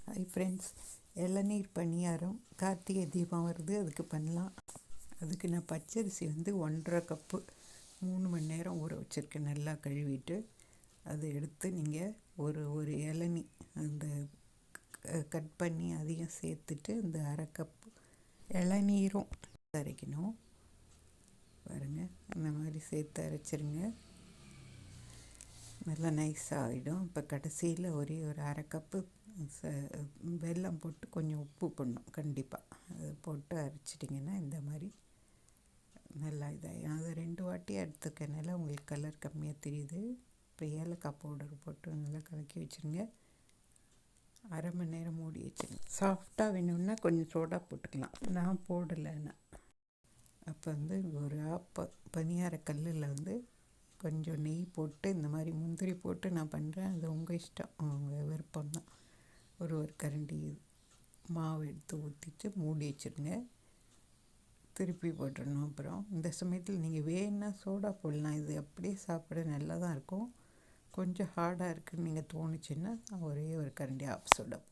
Hi friends, இளநீர் பணியாரம் கார்த்திகை தீபம் வருது, அதுக்கு பண்ணலாம். அதுக்கு நான் பச்சரிசி 1.5 கப்பு 3 மணி நேரம் ஊற வச்சுருக்கேன். நல்லா கழுவிட்டு அதை எடுத்து நீங்கள் ஒரு இளநீ அந்த கட் பண்ணி அதையும் சேர்த்துட்டு இந்த 1/2 கப்பு இளநீரும் அரைக்கணும். பாருங்கள், அந்த மாதிரி சேர்த்து அரைச்சிருங்க. நல்லா நைஸாக ஆகிடும். இப்போ கடைசியில் ஒரு 1/2 கப்பு வெல்லம் போட்டு கொஞ்சம் உப்பு போடணும். கண்டிப்பாக அதை போட்டு அரைச்சிட்டிங்கன்னா இந்த மாதிரி நல்லா இதாகிடும். அதை 2 வாட்டி எடுத்துக்கனால உங்களுக்கு கலர் கம்மியாக தெரியுது. இப்போ ஏலக்காய் பவுடர் போட்டு நல்லா கலக்கி வச்சுருங்க. 1/2 மணி நேரம் மூடி வச்சுருங்க. சாஃப்டாக வேணும்னா கொஞ்சம் சோடா போட்டுக்கலாம். நான் போடலைன்னா அப்போ ஒரு பனியார கல்லில் கொஞ்சம் நெய் போட்டு இந்த மாதிரி முந்திரி போட்டு நான் பண்ணுறேன். அது உங்கள் இஷ்டம், உங்கள் விருப்பம்தான். ஒரு கரண்டி மாவு எடுத்து ஊற்றிட்டு மூடி வச்சுருங்க. திருப்பி போட்டுடணும். அப்புறம் இந்த சமயத்தில் நீங்கள் வேணுன்னா சோடா போடலாம். இது அப்படியே சாப்பிட நல்லா தான் இருக்கும். கொஞ்சம் ஹார்டாக இருக்குதுன்னு நீங்கள் தோணுச்சுன்னா ஒரே ஒரு கரண்டி ஆஃப் சோடா போட்டு